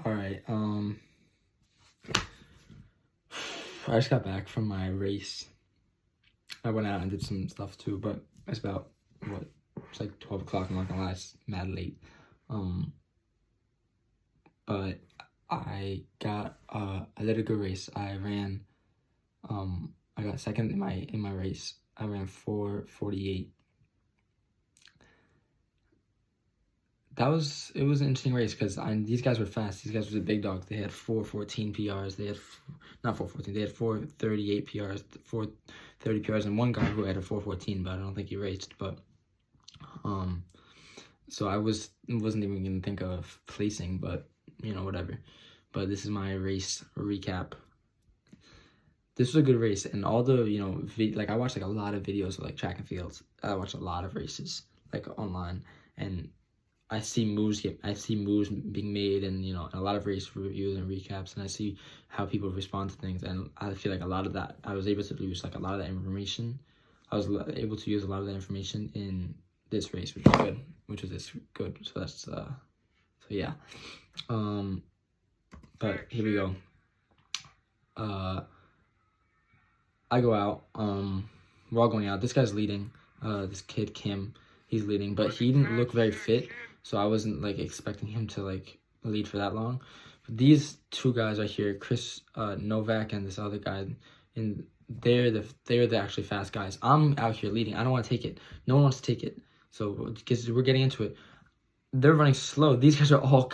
All right. I just got back from my race. I went out and did some stuff too, but it's about it's like 12 o'clock. I'm not gonna lie, it's mad late. But I did a good race. I ran. I got second in my race. I ran 4:48. It was an interesting race because these guys were fast. These guys were the big dogs. They had 4:14 PRs. They had not 4:14. They had 4:38 PRs, 4:30 PRs, and one guy who had a 4:14, but I don't think he raced. But so I wasn't even gonna think of placing, but whatever. But this is my race recap. This was a good race, and all the I watched like a lot of videos of like track and fields. I watched a lot of races like online, and I see moves being made, and a lot of race reviews and recaps, and I see how people respond to things, and I feel like a lot of that I was able to use like a lot of that information. I was able to use a lot of that information in this race, which was good. So that's so yeah. But here we go. I go out. We're all going out. This guy's leading. This kid Kim, he's leading, but he didn't look very fit. So I wasn't like expecting him to like lead for that long. But these two guys right here, Chris Novak and this other guy, and they're the actually fast guys. I'm out here leading. I don't want to take it. No one wants to take it. So because we're getting into it, they're running slow. These guys are all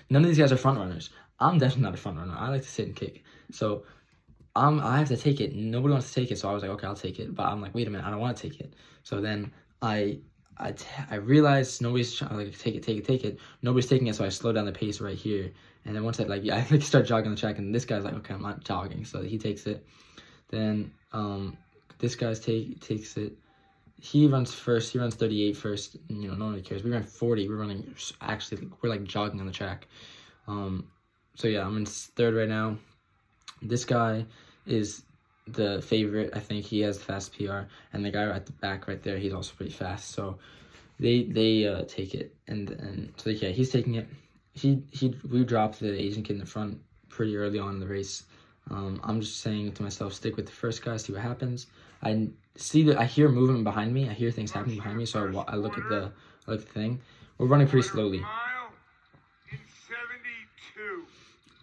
none of these guys are front runners. I'm definitely not a front runner. I like to sit and kick. So I have to take it. Nobody wants to take it. So I was like, okay, I'll take it. But I'm like, wait a minute, I don't want to take it. So then I realized nobody's trying to like take it. Nobody's taking it, so I slow down the pace right here. And then once I start jogging the track, and this guy's like, okay, I'm not jogging, so he takes it. Then this guy takes it. He runs first. He runs 38 first. No one really cares. We ran 40. We're like jogging on the track. So yeah, I'm in third right now. This guy is the favorite. I think he has the fast PR, and the guy at the back right there, he's also pretty fast. So they take it, and so yeah, he's taking it. We dropped the Asian kid in the front pretty early on in the race. I'm just saying to myself, stick with the first guy, see what happens. I hear movement behind me. I hear things happening behind me, so I look at the thing. We're running pretty slowly.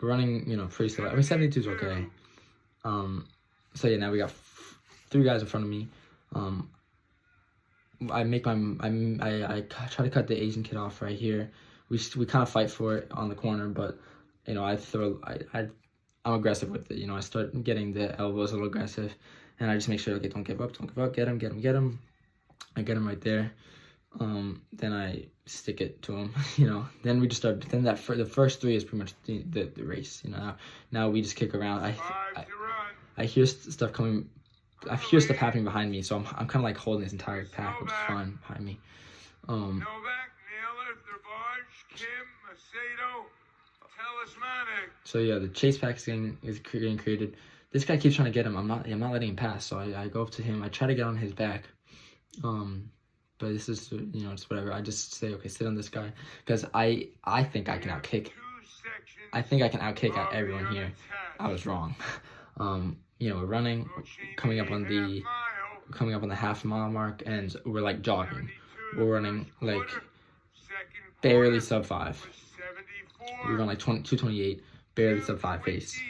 We're running, pretty slow. I mean, 72 is okay. So yeah, now we got three guys in front of me. I try to cut the Asian kid off right here. We kind of fight for it on the corner, but I'm aggressive with it. I start getting the elbows a little aggressive, and I just make sure, okay, don't give up, get him. I get him right there. Then I stick it to him, then we just start, then the first three is pretty much the race, now we just kick around. I hear stuff coming, I hear stuff happening behind me, so I'm kind of like holding this entire pack, which is fine behind me. Novak, Naylor, Therbarge, Kim, Macedo, Talismanic. So yeah, the chase pack thing is getting created. This guy keeps trying to get him. I'm not letting him pass, so I go up to him. I try to get on his back. But this is, it's whatever. I just say, okay, sit on this guy. Because I think I can outkick. I think I can outkick everyone here. I was wrong. We're running, coming up on the half-mile mark, and we're, like, jogging. We're running, like, barely sub 5. We run, like, 2:28, barely sub 5 pace.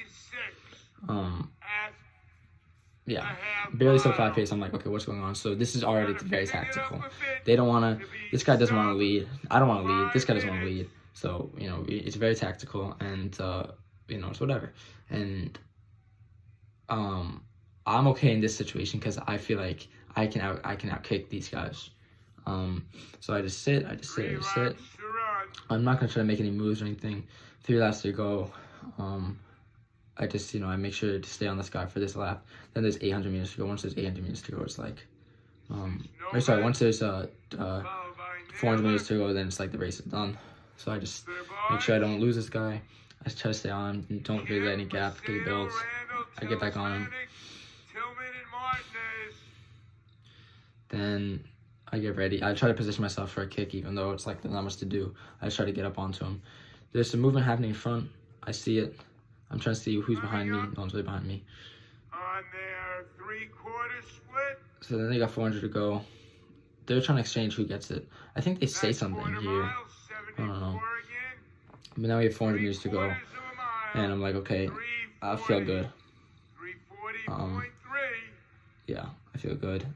Yeah, barely sub 5 pace. I'm like, okay, what's going on? So this is already very tactical. This guy doesn't want to lead. I don't want to lead. This guy doesn't want to lead. So, it's very tactical, and, it's whatever. And, I'm okay in this situation because I feel like I can outkick these guys. So I just sit. I'm not going to try to make any moves or anything. 3 laps to go. I just, I make sure to stay on this guy for this lap. Then there's 800 meters to go. Once there's 800 meters to go, it's like, once there's 400 meters to go, then it's like the race is done. So I just make sure I don't lose this guy. I just try to stay on him and don't really let any gap get built. I get back on him. Then I get ready. I try to position myself for a kick, even though it's like there's not much to do. I just try to get up onto him. There's some movement happening in front. I see it. I'm trying to see who's behind me. No one's really behind me. On their 3/4 split. So then they got 400 to go. They're trying to exchange who gets it. I think they say That's something quarter here. mile, I don't know. 74 again. But now we have 400 meters to go. 3/4 of a mile. And I'm like, okay, I feel good. 340.3. Yeah, I feel good.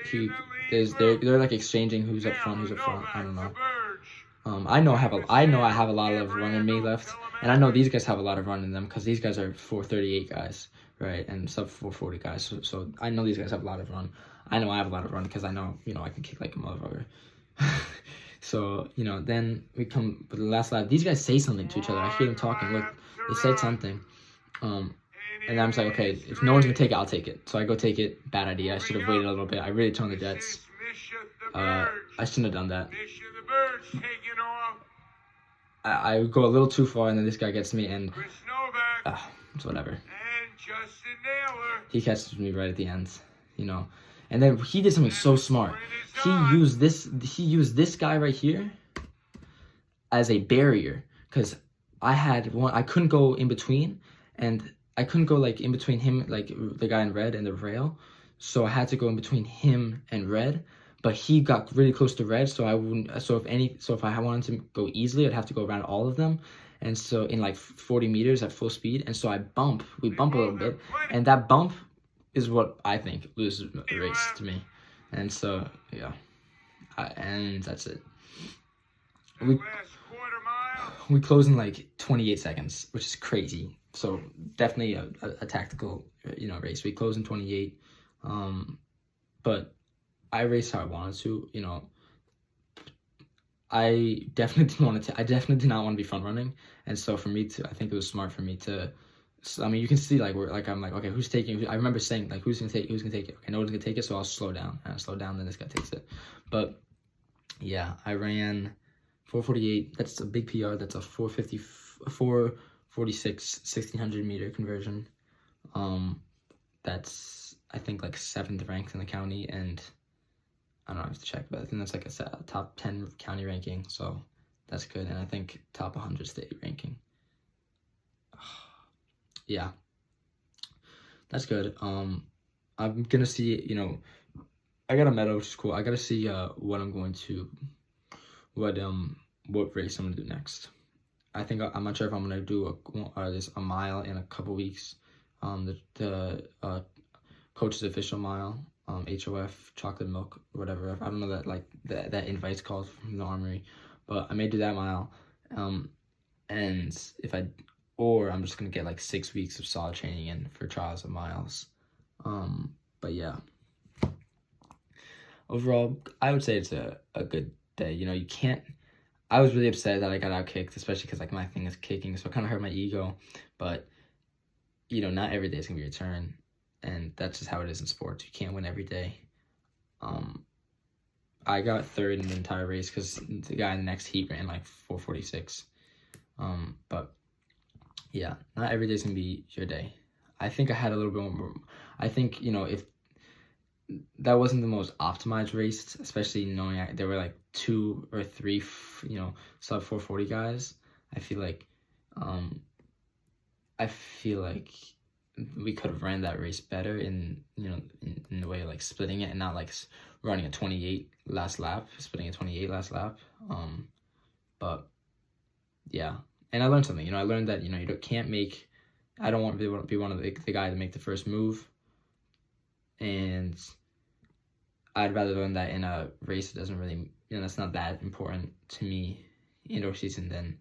3 in the lead They're group. like exchanging who's up front, who's up front. I don't know. Novak to Burge. I know I have a lot of run in me left, and I know these guys have a lot of run in them because these guys are 438 guys, right, and sub 440 guys. So I know these guys have a lot of run. I know I have a lot of run because I know I can kick like a motherfucker. So then we come with the last lap. These guys say something to each other. I hear them talking. Look, they said something. And I'm just like, okay, if no one's gonna take it, I'll take it. So I go take it. Bad idea. I should have waited a little bit. I really turned the jets. I shouldn't have done that. Misha the Bird taking off. I go a little too far, and then this guy gets me, and Chris Novak it's whatever. and Justin Naylor. He catches me right at the end, And then he did something so smart. He used this guy right here as a barrier, because I couldn't go in between, and I couldn't go like in between him, like the guy in red and the rail. So I had to go in between him and red. But he got really close to red, so I wouldn't. So if I wanted to go easily, I'd have to go around all of them. And so in like 40 meters at full speed, and so we bump a little bit, and that bump is what I think loses the race to me. And so yeah, and that's it. Last quarter mile. We close in like 28 seconds, which is crazy. So definitely a tactical race. We close in 28, but I raced how I wanted to. I definitely did not want to be front running, and so for me to, I think it was smart for me to. I mean, you can see like I'm like, okay, who's taking? I remember saying like, who's gonna take it? Okay, no one's gonna take it, so I'll slow down. And I slow down, then this guy takes it. But yeah, I ran 4:48. That's a big PR. That's a 4:50, 4:46, 1600 meter conversion. That's I think like 7th ranked in the county, and I don't know, I have to check, but I think that's like a top 10 county ranking, so that's good. And I think top 100 state ranking. Yeah, that's good. I'm gonna see, I got a medal, which is cool. I gotta see what race I'm gonna do next. I think I'm not sure if I'm gonna do a mile in a couple weeks. The coach's official mile. HOF, chocolate milk, whatever. I don't know that invite's called from the Armory, but I may do that mile. And or I'm just gonna get like 6 weeks of solid training in for trials of miles. But yeah, overall, I would say it's a good day. You can't. I was really upset that I got out kicked, especially because like my thing is kicking, so it kind of hurt my ego. But not every day is gonna be your turn. And that's just how it is in sports. You can't win every day. I got 3rd in the entire race because the guy in the next heat ran like 4:46. But yeah, not every day is going to be your day. I think I had a little bit more. I think, if that wasn't the most optimized race, especially knowing there were like 2 or 3, sub 440 guys, I feel like we could have ran that race better in the way of like splitting it and not like running a 28 last lap, splitting a 28 last lap. But yeah, and I learned something. I learned that you can't make. I don't want to be one of the guy to make the first move, and I'd rather learn that in a race that doesn't really that's not that important to me indoor season than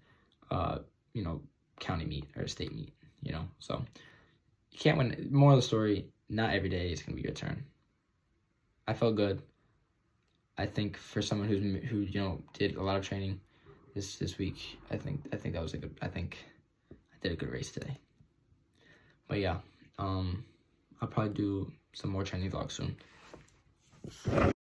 county meet or state meet. So. You can't win. Moral of the story, not every day is going to be your turn. I felt good. I think for someone who did a lot of training this week, I think that was I think I did a good race today. But yeah, I'll probably do some more training vlogs soon.